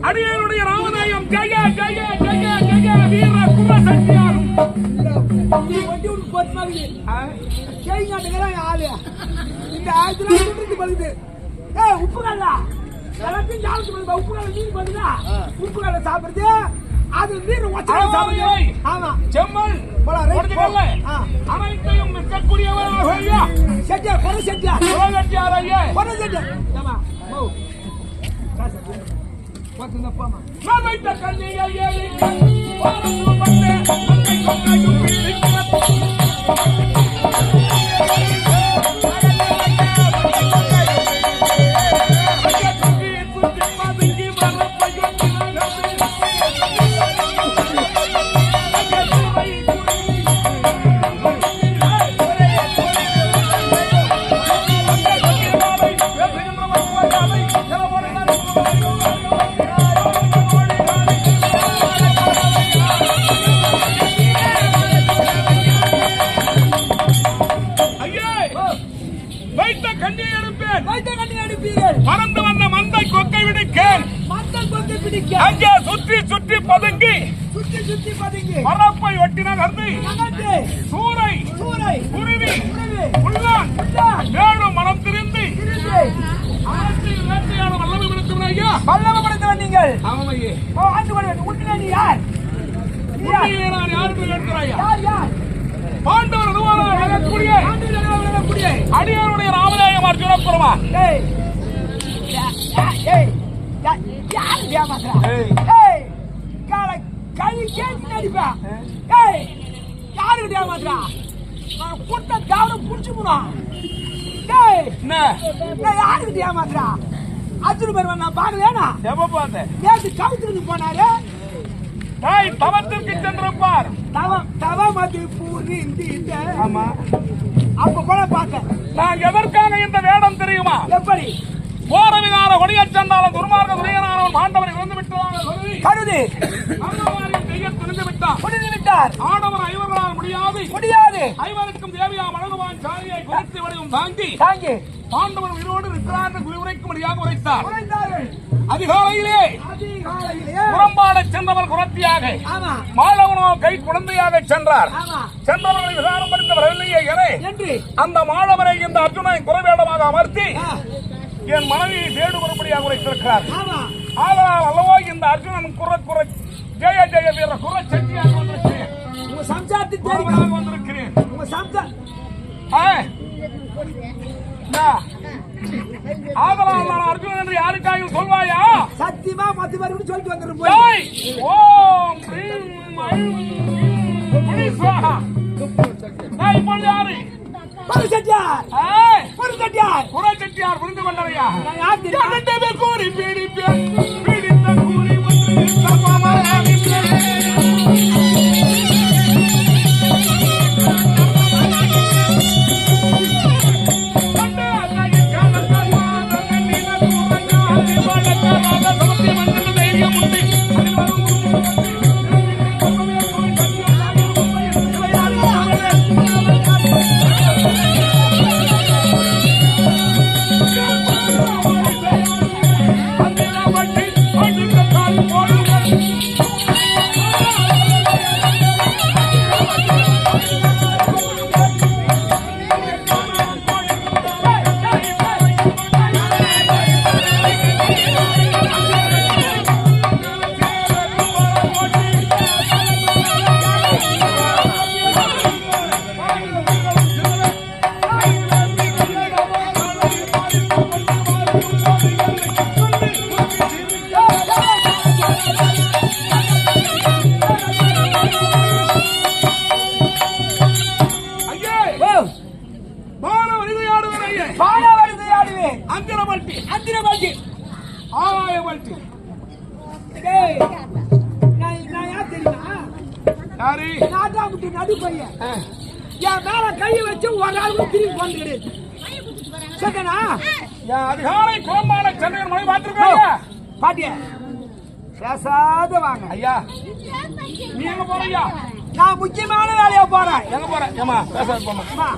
அடியனுடைய ராமநாயம் ஜெய ஜெய ஜெய ஜெய வீர குமரசக்தியாகும். இந்த ஆயிரத்தி உப்பு கல்லா உப்பு கல்ல மீன் பண்ணுதா உப்பு கல்ல சாப்பிடுறது அது மீன் சாப்பிடுது. ஆமா செம்மல் அனைத்தையும் விற்கக்கூடியவராக செட்டியார் கொலை செட்டியார் செட்டியார் ஐயா கொலை செட்டியார். நான் வைத்த கண்ணியை பறந்து வந்த மந்தை கொக்கை விடுக்கேன். அங்கே சுற்றி சுற்றி பதுங்கி மரப்பை ஒட்டி நகர்ந்து சூறை குருவி உள்ளான் மேலும் மனம் திரிந்து வேட்டையான வல்லமை விடுக்கும் ஐயா. வல்லமை படைத்தவன் நீங்கள். ஆமையே நீ யார்? நான் யாருக்கு கேட்கிறாயா? பாண்டவர் அனுபவக்கூடிய அடியாருடைய ராமநாயம் அர்ஜுன பெருமா. யாருக்கு ஏமாத்துறா? கூட்ட கவனம் புடிச்சு போறான். யாருக்கு ஏமாத்துறா? அர்ஜுன பெருமான் நான் பாக்கலையா? எப்ப பார்த்தேன்? நேற்று கவுத்துக்கு போனாரு. தவத்திற்கு சென்றிருப்பார். தவம் அது புரிந்திட்ட. ஆமா அப்ப கூட பார்த்தேன். நான் எதற்காக இந்த வேடம் தெரியுமா? எப்படி? போரவிகார ஒடிய சென்றாலும் துர்மார்க்க துரியனானவன் பாண்டவரை இறந்து விட்டதாக கருதி செய்ய துணிந்து விட்டார். முடிந்து விட்டார். ஆடவர் ஐவர்களால் முடியாது. ஐவருக்கும் தேவியா மழகுவான் சாரியை குறித்து வடிவம் தாங்கி பாண்டவன் உயிரோடு இருக்கிறார் என்று உரைக்கும்படியாக உரைத்தார். அதிகாலையிலே புறம்பாட சென்றவர் குரத்தியாக மாணவனோ கை குழந்தையாக சென்றார். சென்றவர்களை விசாரம் படித்த வரவில்லையே என அந்த மாணவரை இந்த அர்ஜுனை குறைவேடமாக அமர்த்தி என் மனைவியை தேடு வரும்படியாக உரைத்திருக்கிறார். ஆதலால் அல்லவோ இந்த அர்ஜுனன் குற ஜெய ஜெய வீர குற செட்டியாக வந்திருக்கிறேன். உங்க சம்சாரத்துக்கு வந்திருக்கிறேன். உங்க சம்சாரம் ஆதலால் நான் அர்ஜுனன் என்று யாருக்காக சொல்வாயா? சத்தியமா மத்தி மறுபடியும் சொல்லிட்டு வந்துடும் போய். டேய், ஓம் ரீம் ஐம் புலி ஸ்வாஹா. டேய், இப்பொழுது யாரு? புரட்சியார். ஏய், புரட்சியார். புரட்சியார் புரிந்து கொண்டவையா? நான் யார் தெரியுமா? கண்டது கூறி பீடிப்பேன், பீடித்த கூறி ஒன்று சமமரணிப்பேன். கண்டு அன்னைக்கு காலத்தால் மாதம் எண்ணின கூறஞ்சாதி வழக்காத சமத்தி மண்டல தைரியம் உண்டு. அதில் வரும் நடு பையன் என் மேல கையை வச்சு ஒரு ஆள் திரும்பி போன கிடையாது. சரிதானா? அதிகாலை குழம்பான சென்னையின் மொழி பார்த்திருக்காங்க. பாட்டிய பேசாத வாங்க ஐயா. நீ எங்க போறீங்க? நான் முக்கியமான வேலையா போறேன். எங்க போறேன்? ஏமா பேசாத போமா.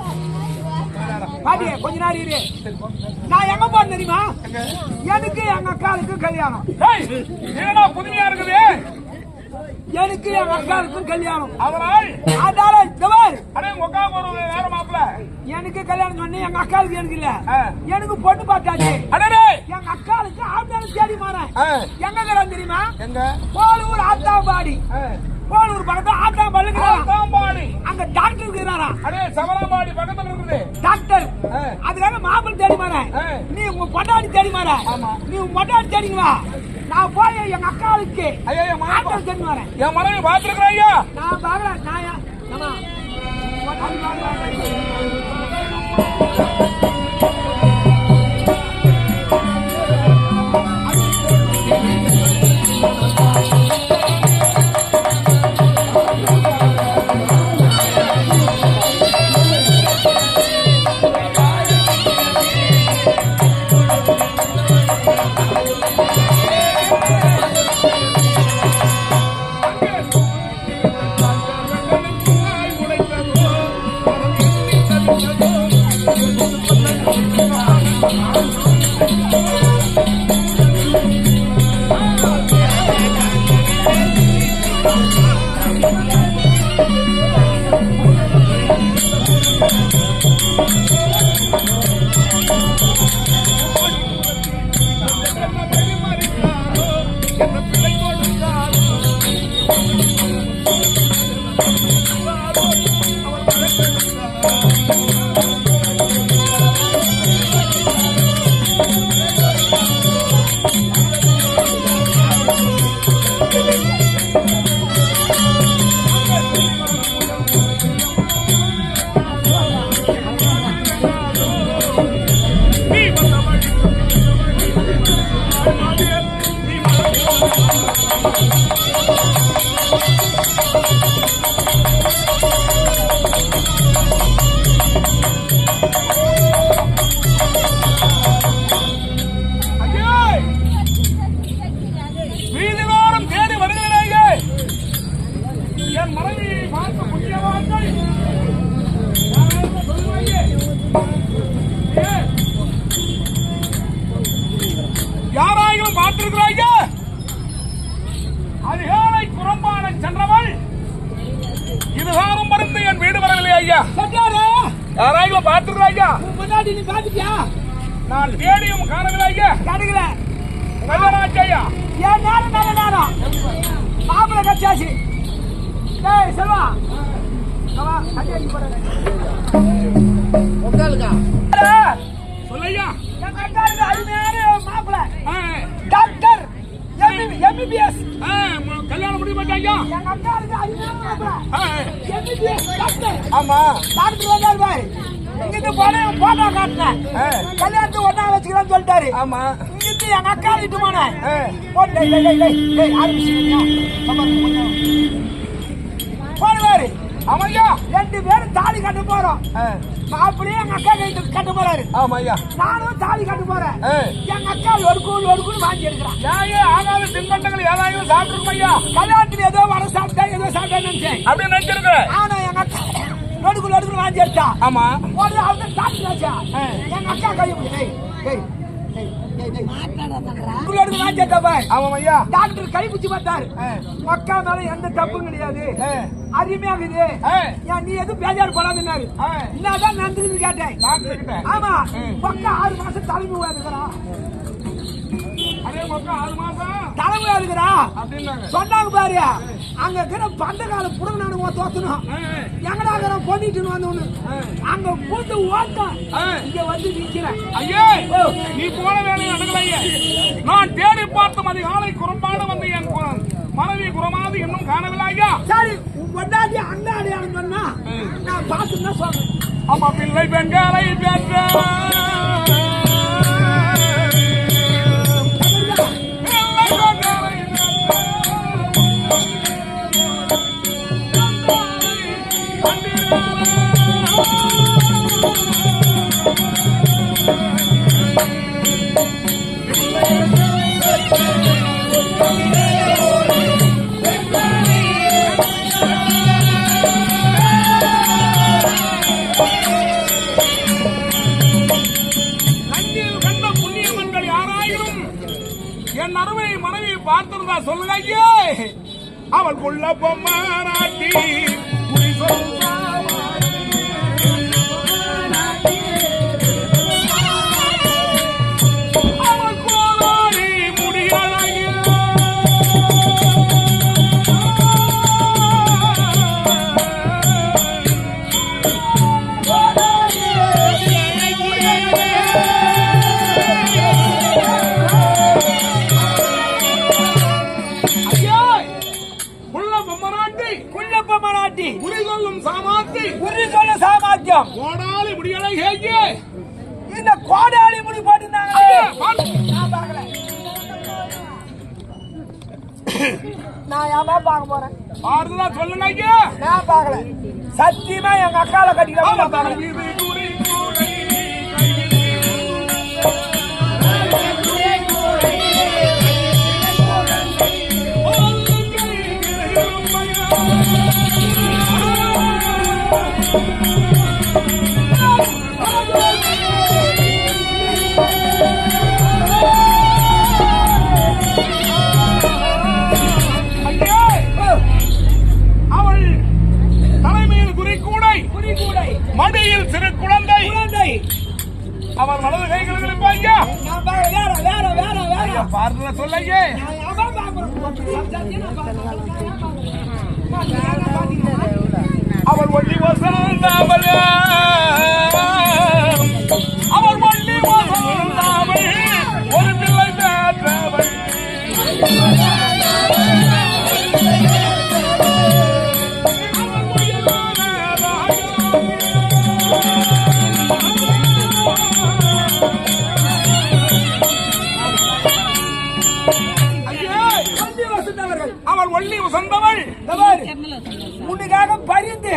பாட்டிய கொஞ்ச நேரம் இரு. நான் எங்க போறேன் தெரியுமா? எனக்கு எங்க அக்காளுக்கு கல்யாணம். என்னடா புதுமையா இருக்குது? எனக்கு என் அக்காவுக்கும் கல்யாணம். அவரால் வேற மாப்பிள்ள எனக்கு கல்யாணம் பண்ணி எங்க அக்காவுக்கு எனக்கு இல்ல. எனக்கு பொண்ணு பார்த்தாச்சு. எங்க அக்காவுக்கு ஆண்டாலும் தேடி மாறேன். எங்க கிடம் தெரியுமா? எங்க? போலூர் ஆத்தாம்பாடி. போலூர் பக்கத்துல ஆத்தாம்பாடி. அங்க டாக்டர் இருக்கிறாரா? சவராம்பாடி பக்கத்துல இருக்குது டாக்டர். அதுக்காக மாப்பிள்ளை தேடி மாறேன். நீ உங்க பொண்டாடி தேடி மாற. நீ உங்க பொண்டாடி தேடிங்களா? நான் போய் எங்க அக்காவுக்கு தேடி மாறேன். என் மனைவி பாத்துருக்கிறேன். நான் பாக்குறேன். நான் யாராயும் பார்த்திருக்கிறாங்க? அதிகாலை புறம்பான சென்றவள் இதுகாரும் மருந்து என் வீடு வரவில்லை ஐயா. யாராயும் பார்த்திருக்கிறாங்க? முன்னாடி நீ பாத்துட்டியா? நான் தேடியும் காணவில்லை ஐயா. கிடைக்கல. நல்ல நாச்சு ஐயா. ஏன் நேரம் நல்ல நேரம் மாப்பிள கச்சாச்சு. டேய் செல்வா உட்காருக்கா சொல்லையா. எங்க அக்காருக்கு அருமையான மாப்பிள டாக்டர். எம்பிபிஎஸ் கல்யாணம் முடிவு பண்ணிட்டாங்க. எங்க அக்காளுக்கு எம்பிபிஎஸ் டாக்டர். ஆமா டாக்டர் வந்தாரு பாரு. இங்கிட்டு போட்டோ காட்டினேன். கல்யாணத்துக்கு ஒன்னா வச்சுக்கிறேன்னு சொல்லிட்டாரு. ஆமா இங்கிட்டு எங்க அக்கா வீட்டு போனேன். போடுவாரு. ஆமையா 2 பேரும் தாலி கட்ட போறோம். அப்படியே எங்க அக்கா கைட்டு கட்ட போறாரு. ஆமையா நானும் தாலி கட்ட போறேன். எங்க அக்கா லொடுக்குன்னு வாங்கி எடுக்கிறான். ஆகாத தின்பண்டங்கள் ஏதாவது சாப்பிட்டுருக்கும் ஐயா. கல்யாணத்துல ஏதோ வர சாப்பிட்டா ஏதோ சாப்பிட்டா நினைச்சேன். அப்படி நினைச்சிருக்கேன். ஆனா எங்க அக்கா லொடுக்குன்னு வாங்கி எடுத்தா. ஆமா ஒரு அவங்க டாக்டர் எங்க அக்கா கை டாக்டர் கை பிடிச்சு பார்த்தாரு. அக்கா மேல எந்த தப்பும் கிடையாது, அருமையாகுது, நீ எதுவும் பேஜாரு போடாதுன்னாரு. என்னதான் நடந்துக்குன்னு கேட்டேன். ஆமா பக்கா 6 மாசம் தலைமை இருக்கிறான். தலைமையா இருக்கிறா சொன்னாங்க பாரு. அங்க இருக்கிற பந்த காலம் புடங்க தோத்தணும். எங்கடா பொண்ணிட்டு வந்தோன்னு அங்க கூட்டு ஓட்டம் இங்க வந்து நிக்கிறேன். ஐயே நீ போன வேலையை நடக்கலையே. நான் தேடி பார்த்தும் அதிகாலை குறும்பாடு வந்து என் மனைவி குறமாது இன்னும் காணவில்லை ஐயா. சரி பொண்டாட்டி அண்ணா அடையாளம் சொன்னா நான் பார்த்துன்னா சொல்றேன். ஆமா பிள்ளை பெண்களை பெற்ற பார்த்திருந்தா சொல்லுங்க. அவள் கொள்ள பொம்மாட்டி அவள் கோராடி முடியாத சாமர்த்தியம் கோடாலி முடியலை. இந்த கோடாலி முடி போட்டுருந்தாங்க. நான் ஏமா பார்க்க போறேன். பாருதான் சொல்லுங்க. நான் பார்க்கல. சத்தியமா எங்க அக்கால கட்டிக்கலாம். அவள் தலைமையில் குறிக்கூடை மடியில் சிறு குழந்தை. அவள் வலது கைகள் இருப்பாங்க. பார்த்து சொல்லுங்க. அவள் ஒல்லி வசந்தாமல் அவள் ஒல்லி வசந்தாமல் ஒரு பிள்ளை பெற்றவள். அவள் ஒல்லி வசந்தவள். உனக்காக பரிந்து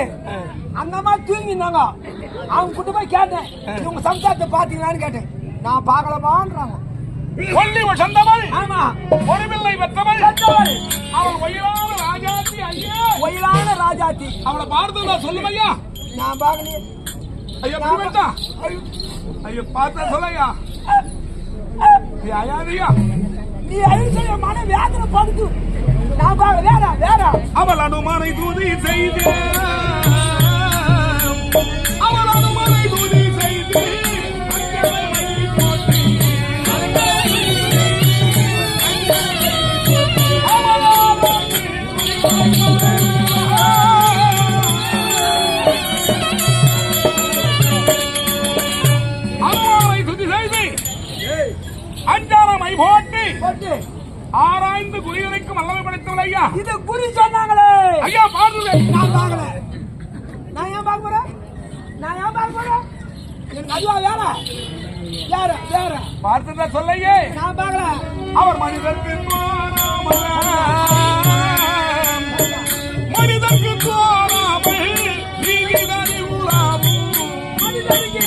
அந்த மாதிரி தூங்கினாங்க. அவங்க கிட்ட போய் கேட்டேன், இவங்க சம்சாரத்தை பாத்தீங்களான்னு கேட்டேன். நான் பாக்கலமான்றாங்க. ஒல்லி வசந்தவள். ஆமா ஒரு பிள்ளை பெற்றவள். அவள் ஒயிலான ராஜாத்தி. ஐயா ஒயிலான ராஜாத்தி. அவளை பார்த்தா சொல்லுங்க ஐயா. நான் பாக்கலையே. ஐயா புரியுதா? ஐயா பார்த்தா சொல்லையா. ஐயா நீ அழிச்ச மன வேதனை படுத்து. நான் பாக்க வேற அவள் அனுமானை தூதி செய்து அவள் அனுமானை தூதி செய்து அனுமானை துதி செய்து அஞ்சாரமை போட்டு ஆராய்ந்து குறியுரைக்கும் வல்லமை படைத்தவள் ஐயா. இது குறி சொன்னாங்களே ஐயா பாருங்க. நான் பார்க்கல. நான் ஏன் பார்க்க போறேன்? நான் ஏன் பார்க்க போறேன்? எனக்கு அதுவா வேற வேற வேற பார்த்ததா சொல்லையே. நான் பார்க்கல. அவர் மனிதருக்கு மனிதருக்கு தோறாமல் நீதிதனி உலாவும் மனிதனுக்கு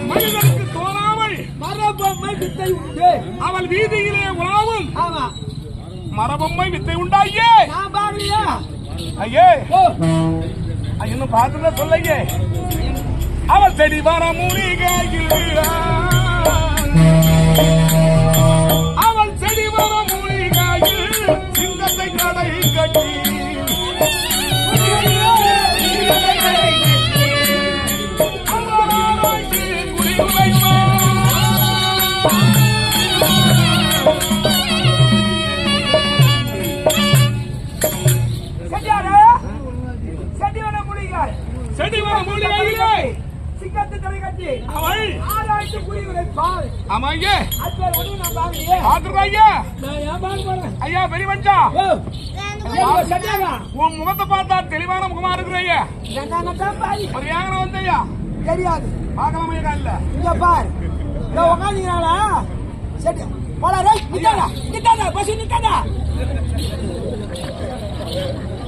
மனிதருக்கு தோறாமல் மரபொம்மை வித்தை உண்டு. அவள் வீதியிலே உலாவும் ஆமா மரபொம்மை வித்தை உண்டாயே. நான் பார்க்கலையா? ஐயே ஓ இன்னும் பார்த்துதான் சொல்லையே. அவள் செடி வர மூலிகையில் அவள் செடி வர மூலிகையில் சிங்கத்தை கடை கட்டி செடி வர மூலிகையிலே சிங்கத்து தலை கட்டி அவள் ஆராய்ச்சி குறி உரைப்பாள். ஆமா ஐயா அது பேர் ஒண்ணு நான் பார்க்கலையே. பாக்குறா ஐயா. நான் ஏன் பார்க்க போறேன்? ஐயா பெரிய மனுஷா சட்டியாரா உன் முகத்தை பார்த்தா தெளிவான முகமா இருக்கிற ஐயா. என்னதான் பாரு ஒரு ஏங்கன வந்து ஐயா தெரியாது. பார்க்கலாமா ஐயா இல்ல இங்க பார் இந்த உட்காந்துக்கிறாளா சரி போல ரைட் நிக்காதா நிக்காதா பஸ் நிக்காதா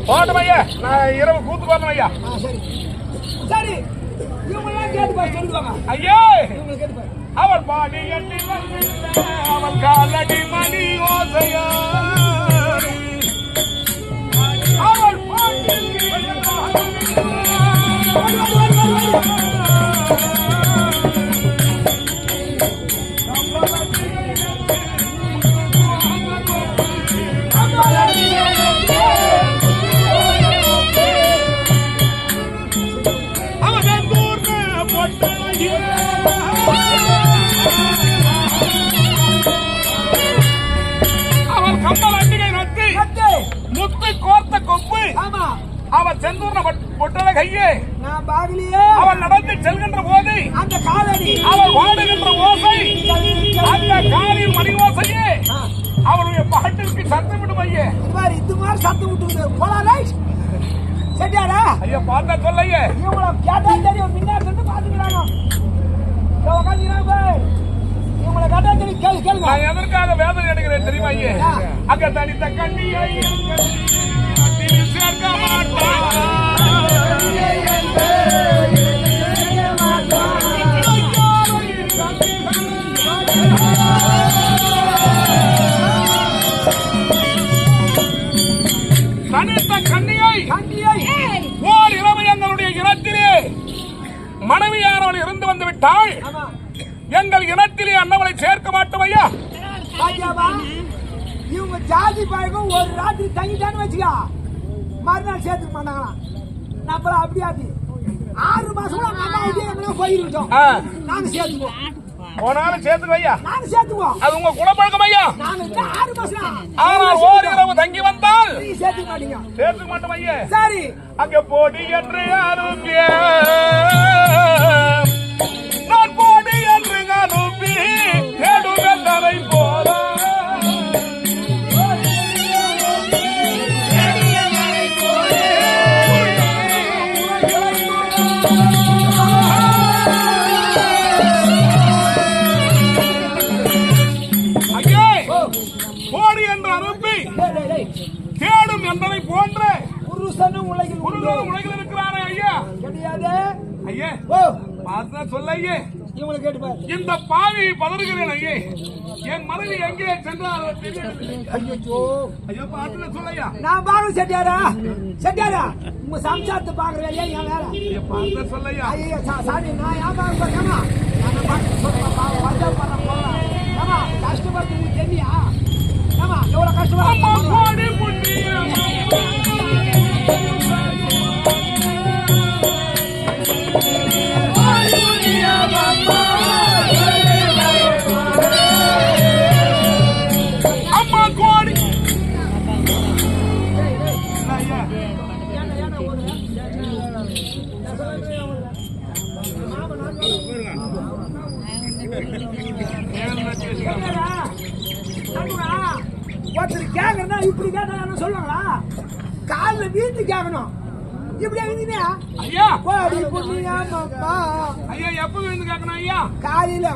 போட்டும் ஐயா. நான் இரவு கூத்து போறேன் ஐயா. சரி சரி இவங்கெல்லாம் கேட்டு பாரு சொல்லுவாங்க. ஐயா இவங்களை கேட்டு பாரு. அவள் பாடி எட்டி வந்திருந்த அவள் காலடி மணி ஓசையா அவள் பாடி அவள் கம்பல் அண்டிகை நட்டு முத்து கோர்த்த கொம்பு ஆமா அவள் செந்தூர்ன பொட்டல கையே நான் பாகலியே. அவள் நடந்து செல்கின்ற போது அந்த காலடி அவள் வாடுகின்ற ஓசை அந்த காலில் மணி ஓசையே அவளுடைய பாட்டிற்கு சத்தம் விடும் ஐயே. பாரு இது மாதிரி சத்தம் விட்டுருது போல ரைட் சட்டியாரா ஐயா பார்த்தா சொல்லையே. இவங்களை கேட்டா தெரியும் முன்னாடி இருந்து பாத்துக்கிறாங்க. உட்காந்துக்கிறாங்க பாரு இவங்களை கேட்டா தெரியும் கேளு கேளுங்க. நான் எதற்காக வேதனை எடுக்கிறேன் தெரியுமா ஐயே. அங்க தனித்த கண்ணியை சேர்க்க மாட்டான் தனித்த கண்ணியை ஓர் இரவு எங்களுடைய இனத்திலே மனைவியானவள் இருந்து வந்து விட்டாள். ஆமா எங்கள் இனத்திலே அன்னவளை சேர்க்க மாட்டோம் ஐயா. பாத்தியாவா இவங்க ஜாதி பழக்கம் ஒரு ராத்திரி தங்கிட்டான்னு வச்சுக்கா மறுநாள் சேர்த்துக்க மாட்டாங்களாம். நம்ம அப்படியாதி 6 மாசம் போயிருக்கோம். நாங்க சேர்த்துக்குவோம். போனாலும் சேர்த்துக்க ஐயா. நாங்க சேர்த்துக்குவோம். அது உங்க குலப்பழக்கம் ஐயா. நாங்க 6 மாசம் ஆனால் ஓர் இரவு தங்கி வந்தால் நீ சேர்த்துக்க மாட்டீங்க. சேர்த்துக்க மாட்டோம் ஐயா. சரி அங்க போடி என்று அனுப்பிய நான் போடி என்று அனுப்பி தேடும் தலை போல போடி என்று அனுப்பி தேடும் என்பதை போன்ற புருஷனும் உலகில் இருக்கிறானே ஐயா. கிடையாது ஐயா பார்த்தா சொல்ல ஐயே. இவங்களை கேட்டு பாரு. இந்த பாவியை பதறுகிறேன் ஐயே. என் மனைவி எங்கே சென்றால் ஐயோ ஐயோ பாத்துல சொல்லையா. நான் பாரு செட்டியாரா செட்டியாரா உங்க சம்சாரத்தை பாக்குற வேலையா என் வேலை. பார்த்தா சொல்லையா. ஐயோ சாரி நான் ஏன் பாக்க போறேன். நான் பாத்து சொல்றேன் வந்தா பண்ண போறேன். ஏமா கஷ்டப்பட்டு உங்களுக்கு தெரியா? ஏமா எவ்வளவு கஷ்டப்பட்டு போடி புண்ணியம் அம்மா கோடி ஒருத்தர் கேக்குறா இப்படி கேட்டா சொல்லுவாங்களா? காலைல வீட்டு கேட்கணும். இப்படி விழுந்தீங்க ஐயா. புண்ணியம்மா ஐயா எப்ப விழுந்து கேட்கணும் ஐயா? காலையில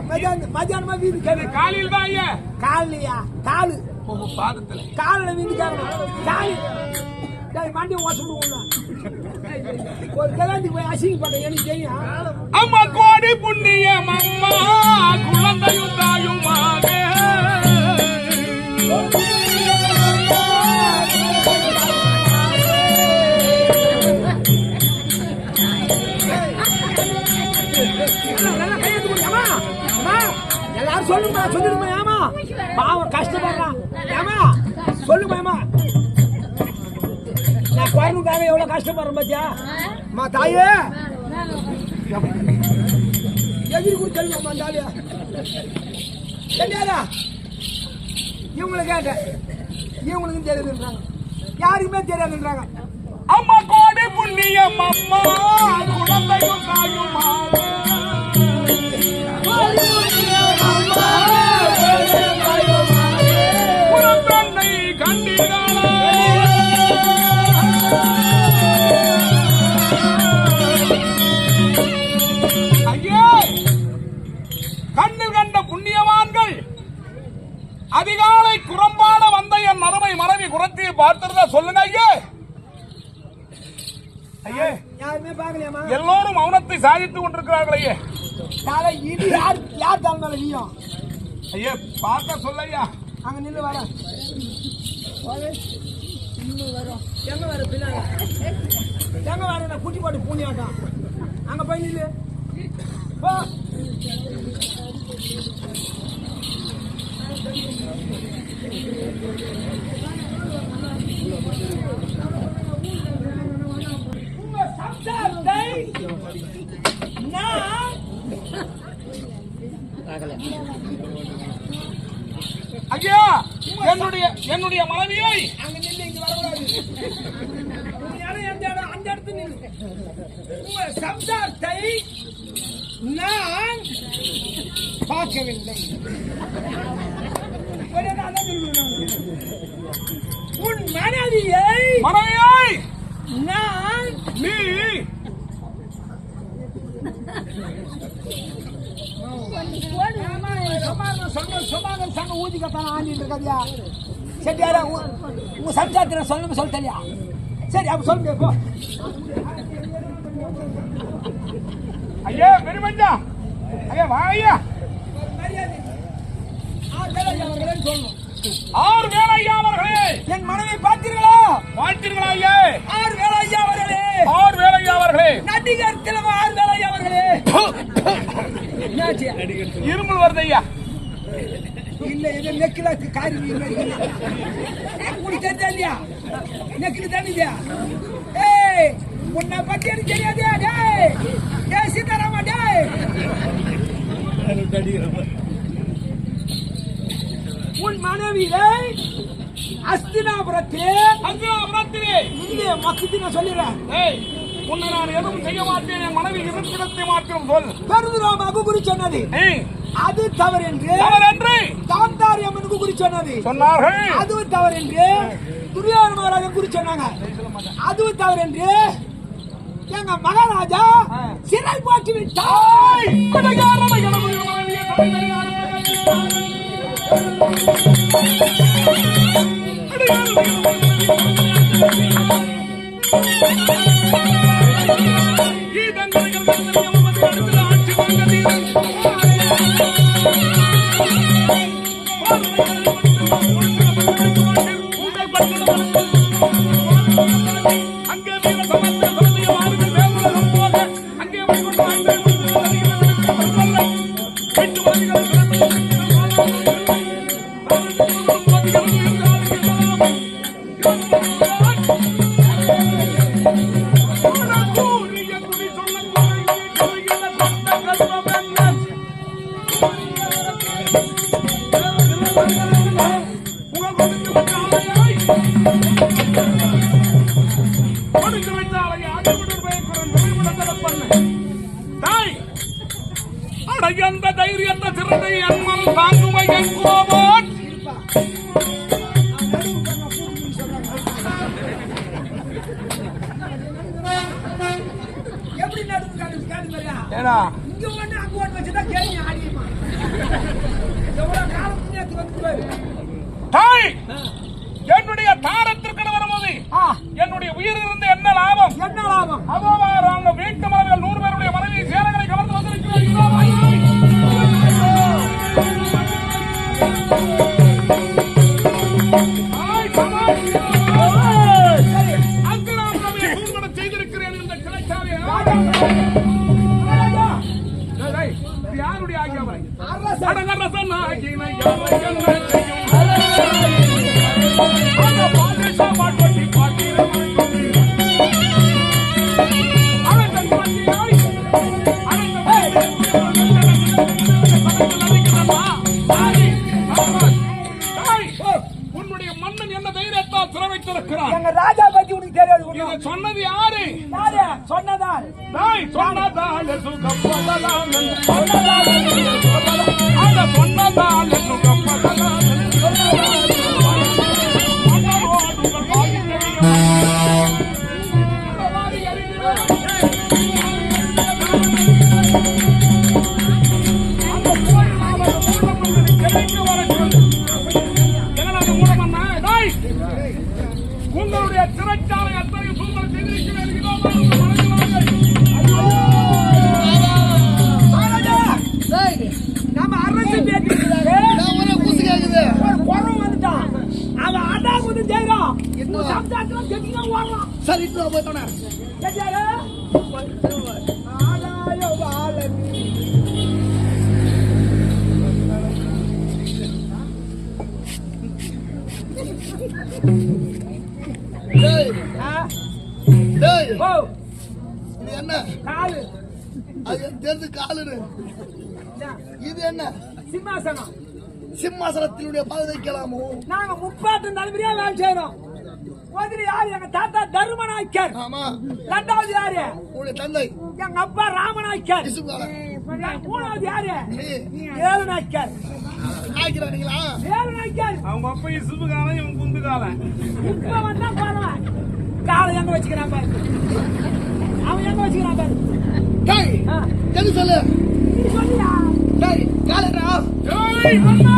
மத்தியானமா வீடு கேட்கணும். காலையில தான் ஐயா. காலையா? காலு பாதத்துல காலைல வீடு கேட்கணும். காலு மண்டி ஓட்டுல ஒரு கல்யாணி போய் அசிங்கப்பட்ட எனக்கு தெரியும். அம்மா கோடி புண்ணியம் அம்மா குழந்தையும் தாயுமாக எல்லாரும் சொல்லுமா சொல்லிடுமா? ஏமா பாவம் கஷ்டப்படுறான். ஏமா சொல்லுமா? நான் குழந்தைக்காக எவ்வளவு கஷ்டப்படுறேன் பாத்தியா? மா தாயே எதிரி கூட தெரியுமா தாலியா? தெரியாதா? இவங்களை கேட்டேன். இவங்களுக்கும் தெரியாதுன்றாங்க. யாருக்குமே தெரியாதுன்றாங்க. அம்மா கோடி புண்ணியம் அம்மா குழந்தையும் தாயுமாக புறப்பெண்ணை கண்டினாளே ஐயே. கண்ணில் கண்ட புண்ணியவான்கள் அதிகாலை குரம்பாட வந்த என் மரமை மனைவி குரத்தை பார்த்திருந்தா சொல்லுங்க ஐயே. ஐயே யாருமே பாக்கலையாமா? எல்லோரும் மௌனத்தை சாதித்துக் கொண்டிருக்கிறார்கள் ஐயே. தலை இடி யார் தலை மேல நீயும்? ஐயே பார்க்க சொல்ல ஐயா. அங்க நின்று வர எங்க வர பின்னால எங்க வர நான் குட்டி போட்டு பூனியாட்டம் அங்க போய் நில்லு போ. உங்க சம்சாரத்தை நான் ஐயா என்னுடைய மனைவியை அங்க நின்று இங்க வரக்கூடாது. எந்த இடம் அந்த இடத்துல நின்று உங்க சம்சாரத்தை நான் பார்க்கவில்லை. உன் மனைவியை நான் நீ சங்க ஊதி கத்தான ஆண்டிட்டு இருக்காதியா? சரி யாரா உங்க சம்சாரத்தில் சொல்லணும் சொல்ல தெரியா? சரி அப்ப சொல்லுங்க போ. ஐயா பெருமஞ்சா ஐயா வா ஐயா. சொல்லணும். ஆறு வேலை ஐயா அவர்களே. என் மனைவி பார்த்தீர்களா? வாழ்த்தீர்களா ஐயா? ஆறு வேலை ஐயா அவர்களே. ஆறு வேலை ஐயா அவர்களே. நடிகர் திலகம் ஆறு வேலை ஐயா அவர்களே. இருமல் வருது ஐயா. இல்ல இது நெக்கில காரி உங்களுக்கு தெரிஞ்சா இல்லையா? நெக்கில தானியா? ஏய் உன்னை பத்தி எனக்கு தெரியாதே. டேய் சீதாராமா டேய். உன் மனைவியை அஸ்தினாபுரத்திலே இங்கே மக்களுக்கு நான் சொல்லிடுறேன். உன்னை நான் எதுவும் செய்ய மாட்டேன். என் மனைவி இருப்பிடத்தை மாற்றம் சொல். பெருதுராமாவுக்கு குறி சொன்னது அது தவறு என்று காந்தாரி அம்மனுக்கு குறி சொன்னது சொன்னார்கள். அதுவும் தவறு என்று துரியோதன மகாராஜன் குறி சொன்னாங்க. அதுவும் தவறு என்று எங்க மகாராஜா சிறை போட்டு விட்டாய். உங்கள் அடையந்த தைரியந்த சிறந்தை அன்மல் தாங்குமை என் கோபம் எப்படி நடந்து காட்டுறியா? ஏடா இங்க வந்து அங்க ஓட்டு வச்சுதான் கேள்வி ஆடியுமா? எவ்வளவு காலம் முன்னேற்று வந்து தாய் என்னுடைய தாரத்திற்கு வரும்போது என்னுடைய உயிர் இருந்து என்ன லாபம்? என்ன லாபம்? அங்க வீட்டு மனைவிகள் 100 பேருடைய மனைவி சேரங்களை கவர்ந்து வந்திருக்கிறார்கள். செய்திருக்கிறேன் இந்த கிளைச்சாலையை யாருடைய ஆகியவை அரசன் ஆகினை பாட்டி பாட்டி உன்னுடைய மன்னன் என்ன தைரியத்தால் சிற வைத்திருக்கிறார். எங்க ராஜா பத்தி உனக்கு தெரியாது. சொன்னது யாரு? சொன்னதால் சொன்னதால் சுகப்பதலாம் சொன்னதால் சுகப்பதலாம் உங்களுடைய சிறைச்சாலை அத்தனை சூழ்நிலை செய்திருக்கிறேன். நம்ம அரசு குறவு வந்துட்டான். அவன் அடா வந்து செய்யறான். சம்சாரத்துல செடிங்க ஓடுறான். சரி போயிட்டோம். இது என்ன காலு? அது தெரிந்து காலுன்னு. இது என்ன சிம்மாசனம்? சிம்மாசனத்தினுடைய பாதைக்கலாமோ? நாங்க 30 தலைமுறையா வேலை செய்யறோம். முதல்ல யாரு? எங்க தாத்தா தருமநாயக்கர். ஆமா. ரெண்டாவது யாரு? உங்களுடைய தந்தை எங்க அப்பா ராமநாயக்கர். மூணாவது யாரு? ஏழுநாயக்கர். ஆகிறானீங்களா? ஏழுநாயக்கர். அவங்க அப்பா இசுபு காலம், இவன் குந்து காலம். இப்ப வந்தா பரவாயில்ல. காலை எங்க வச்சுக்கிறான் பாரு. அவன் எங்க வச்சுக்கிறான் பாரு. டேய் எது சொல்லு? நீ சொல்லியா? டேய் காலடா. ஏய் அண்ணா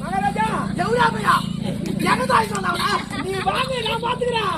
மகாராஜா எவ்வளவுயா என்னதான் சொன்னவனா? நீ வாங்க, நான் பாத்துக்கிறேன்.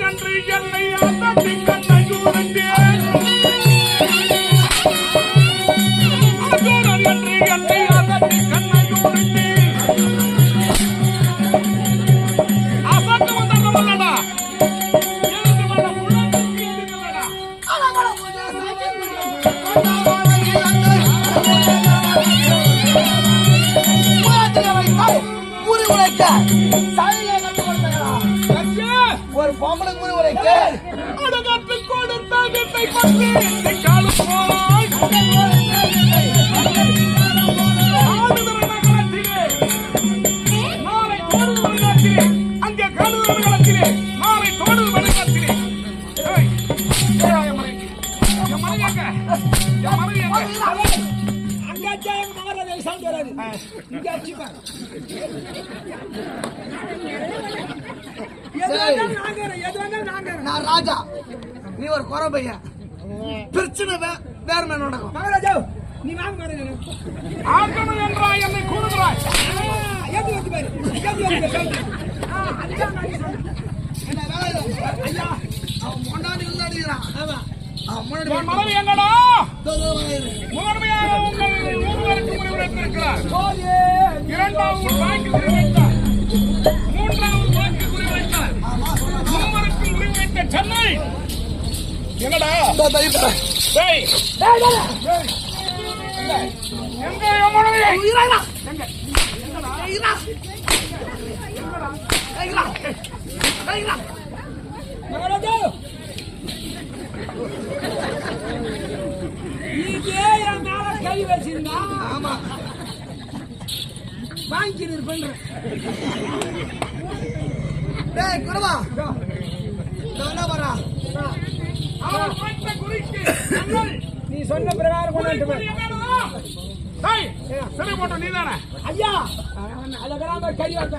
நன்றி என்னை ஒரு பொம்பளை கூறி உரைக்க கொடுத்த வீட்டை பற்றி கிடையாது இங்க அடிச்சுப்பாங்க நான் ராஜா நீ ஒரு குறை பையன் பிரச்சனை வேற மேல நடக்கும் மகாராஜா நீ வாங்க மாட்டேங்க ஆக்கணும் என்றாய் என்னை கூறுகிறாய். ஏத்தி வந்து பாரு என்ன வேலை ஐயா அவன் முன்னாடி வந்து அடிக்கிறான் அவன் முன்னாடி என் மனைவி எங்கடா? வாயிரு. முதன்மையாக உங்கள் மூவருக்கு முடிவெடுத்திருக்கிறார். இரண்டாவது வாய்க்கு முடிவெடுத்தார். மூன்றாவது வாய்க்கு முடிவெடுத்தார். மூவருக்கு முடிவெடுத்த சென்னை எங்கடா? டேய், எங்க என் மனைவி? உயிராடா. எங்க? உயிரா. உயிரா. உயிரா. மகாராஜா இதே என் மேல கை வச்சிருந்தா ஆமா வாங்கி பண்றேன் டேய் குறவா என்ன வரா அவர் வாய்த்த குறிக்கு சென்னை. நீ சொன்ன பிரகாரம் கொண்டாட்டு போய் டேய், சரி போட்ட நீதானே? ஐயா அழகான கறி வாங்க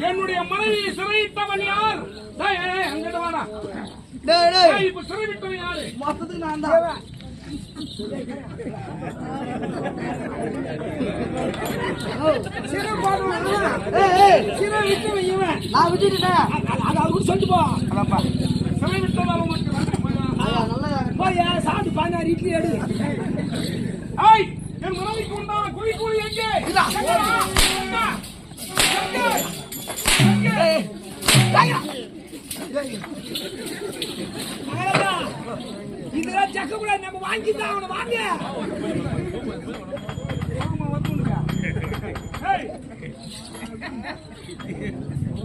என்னுடைய மனைவியை சிறையிட்டவன் யார்? டேய், அங்கிட்டு வாடா. டேய் டேய் டேய், இப்ப சிறையிட்டவன் யாரு? மொத்தத்துக்கு நான் தான் சிறு போடுவான் ஏய் சிறு விட்டு இவன் நான் விட்டுட்டேன் அது அவருக்கு சொல்லிட்டு போ சிறைவிட்டதால் உனக்கு நன்றி. நல்லா போய் சாப்பிட்டு 16 இட்லி எடு ஏய், என் மனைவிக்கு உண்டான குழி குழி எங்கே? எங்கடா? எங்க? எங்க? டேய் மகாராஜா இதெல்லாம் சக்க கூடாது நம்ம வாங்கிதான் அவனை வாங்க ஏய்,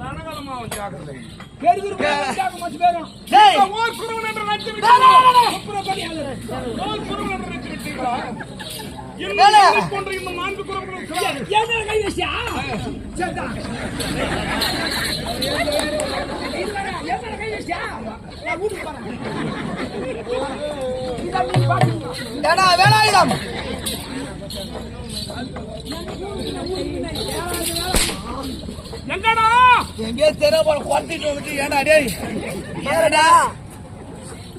ரணகலமா வந்து ஜாக்கிரதை. பெருகுரு மச்சு பேரும் டேய் ஓர் குருவன் என்று நினைத்து டேய், டேய், விட்டீர்களா? அப்புறம் பண்ணியாரு ஓர் குருவன் என்று நினைத்து விட்டீர்களா? இன்னும் வேலை. இதைப் போன்ற இன்னும் 4 குருவர்கள் இருக்கிறார்கள். என்ன கை வச்சியா சரிதா என்ன கை வச்சியா நான் வீட்டுக்கு போறேன் இதான் நீ பாருங்க டேடா வேலாயுதம் எங்கடா? எங்கே தெரிய போல குறைச்சிட்டு வந்துட்டு ஏடா டேய் ஏடா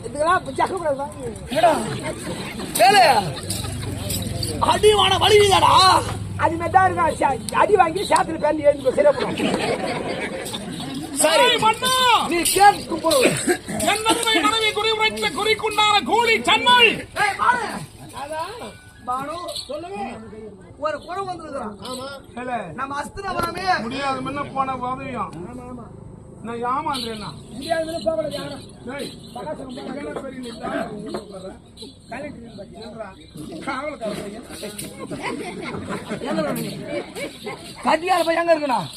இதுக்கெல்லாம் சக்க கூடாது வாங்க ஏடா வேலை அடி வாட வலிதாடா அது மாதிரி தான் இருக்கா அடி வாங்கி சாத்துல பேருந்து எழுந்து சிறப்பு சரி ஏய், மன்னா! நீ கேட்டு போடு என்னதுமை மனைவி குறிவைத்த குறிக்குண்டான கூலி சென்னை. ஏய் பாரு பானு சொல்லுங்க ஒரு குறை வந்திருக்கான் ஆமா நம்ம அஸ்திரவனமே முடியாது முன்ன போன உதவியும் நான் ஏமாந்துறேன்னா முடியாது போகக்கூடாது யாரும் டேய், எங்கடா பெரிய நீ தான் உள்ள உட்கார்ற? காவல்கார பையன். கட்டியால போய் எங்க இருக்கணும்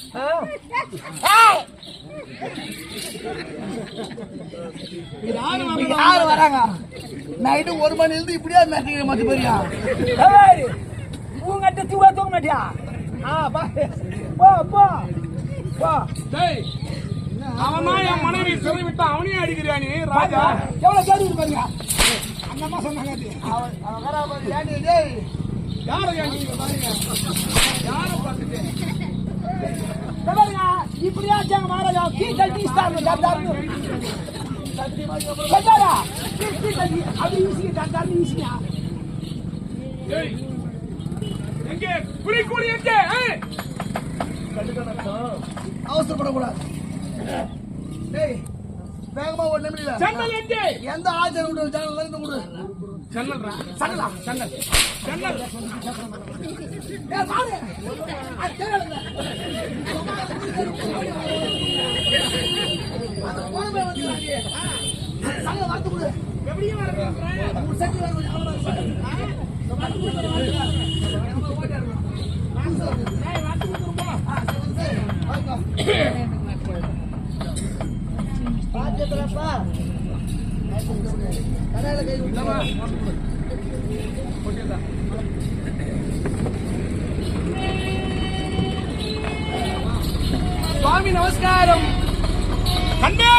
யாரு வராங்க நைட்டு 1 மணி இருந்து இப்படியா மேட்டிக்கிற மத்த பெரியா உங்ககிட்ட தூங்க மாட்டியா போ போ போ டேய், அவன்தான் என் மனைவி சிறை விட்டா அவனையும் அடிக்கிறியா நீ ராஜா? எவ்வளவு கேட்டு பாருங்க அந்த அம்மா சொன்னாங்க அது. அவன் வராம ஏண்டி டேய் யாரை நீங்க பாருங்க, யாரை பார்த்துட்டு இந்த பாருங்க இப்படியா வச்சாங்க மகாராஜா கீழ் தீஸ்தாங்க தந்தாரு சொன்னாரா அது ஈஸி தந்தாரு ஈஸியா டேய், எங்கே குறிக்கூலி எங்கே? ஏய், அவசரப்படக்கூடாது டேய் வேகமா ஒரு நிமிடம் சென்னல் எங்கே? எந்த ஆச்சரியம் விட்டு ஜனல இருந்து கொடு சென்னல்ரா, சங்கலா சென்னல், சென்னல். ஏய் பாரு அது தேவல அது போறவே வந்து சங்க வந்து கொடு எப்படியே வர ஒரு செட் வந்து பாஜ்யத்தரப்பா கடையில கை விட்டமா சுவாமி நமஸ்காரம் கண்டே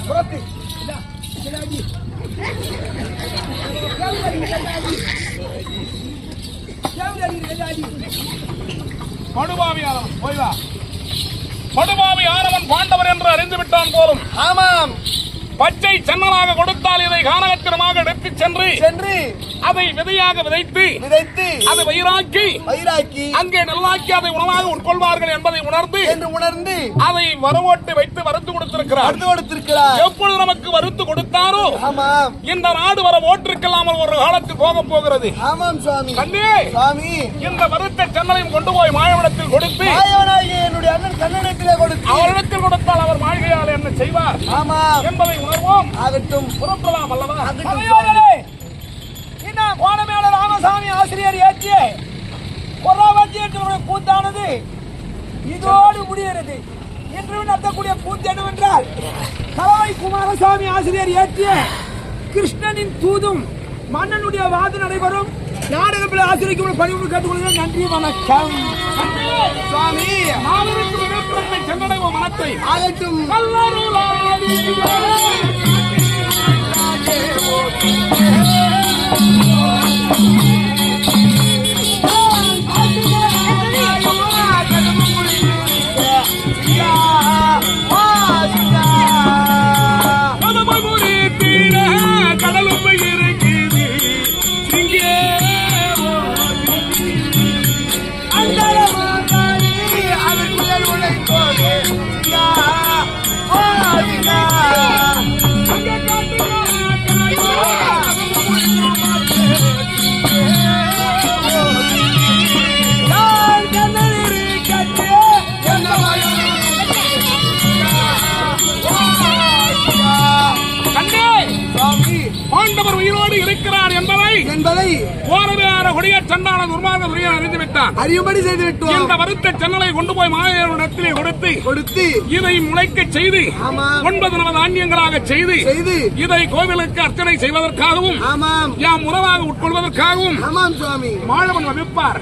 புறத்து. இதா, இதா அடி. படுபாவியானவன் போய் வா. படுபாவியானவன் பாண்டவர் என்று அறிந்து விட்டான் போலும். ஆமாம். பச்சை சென்னலாக கொடுத்தால் இதை கானகத்திரமாக எடுத்துச் சென்று அதை விதையாக விதைத்து அதை வயிறாக்கி அங்கே நெல்லாக்கி அதை உணவாக உட்கொள்வார்கள் என்பதை உணர்ந்து அதை வரவோட்டு வைத்து வறுத்து கொடுத்திருக்கிறார். எப்பொழுது நமக்கு வறுத்து கொடுத்தாரோ இந்த நாடு வர ஓட்டிருக்கலாமல் ஒரு காலத்தில் போக போகிறது. கண்ணே, இந்த வறுத்த சென்னலையும் கொண்டு போய் மாயவனத்தில் கொடுத்து என்னுடைய அண்ணன் கண்ணனிடத்திலே கொடுத்து அவரிடத்தில் கொடுத்தால் அவர் மாளிகையால் என்ன செய்வார் என்பதை உணர்வோம். ஆகட்டும், புறப்படலாம் அல்லவா? இன்னும் கோணமேல ராமசாமி ஆசிரியர் ஏற்றிய பொறாவத்தியத்தினுடைய கூத்தானது இதோடு முடிகிறது. இன்று நடத்தக்கூடிய கூத்து என்னவென்றால் கலாய் குமாரசாமி ஆசிரியர் ஏற்றிய கிருஷ்ணனின் தூதும் மன்னனுடைய வாது நடைபெறும். நாடகத்தில் ஆசிரியருக்கு பணிவு கேட்டுக்கொள்கிறேன். நன்றி, வணக்கம். சுவாமி, மாவீரருக்கு விவேகத்தை சென்றடைவோம். மனத்தை ஆகட்டும். பாண்டவர் உயிரோடு இருக்கிறார் என்பதை ஓரவேற கொடிய சண்டான துர்மார்க்க துரியன் அறிந்துவிட்டான். அறியும்படி செய்து விட்டோம். இந்த வருத்த சென்னலை கொண்டு போய் மாயவனிடத்திலே கொடுத்து இதை முளைக்க செய்து 9 நவதானியங்களாக செய்து இதை கோவிலுக்கு அர்ச்சனை செய்வதற்காகவும் யாம் உணவாக உட்கொள்வதற்காகவும் மாழவன் வகுப்பார்.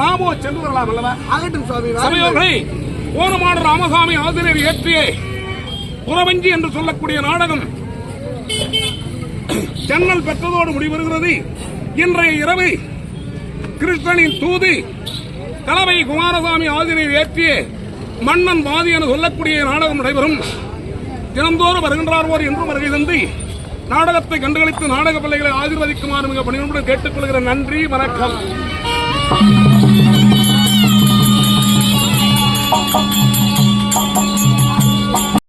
நாமோ சென்று வரலாம் அல்லவா? ஆகட்டும் சுவாமி. சமயோகை ஓரமாடு ராமசாமி ஆசிரியர் ஏற்றிய புறவஞ்சி என்று சொல்லக்கூடிய நாடகம் சென்னல் பெற்றதோடு முடிவருகிறது. இன்றைய இரவு கிருஷ்ணனின் தூது கலவை குமாரசாமி ஆசிரியர் ஏற்றிய மன்னன் வாதி என சொல்லக்கூடிய நாடகம் நடைபெறும். தினந்தோறும் வருகின்றார் என்றும் வருகை தந்து நாடகத்தை கண்டுகளித்து நாடக பிள்ளைகளை ஆசீர்வதிக்குமாறு மிக பணிவுடன் கேட்டுக்கொள்கிற. நன்றி, வணக்கம்.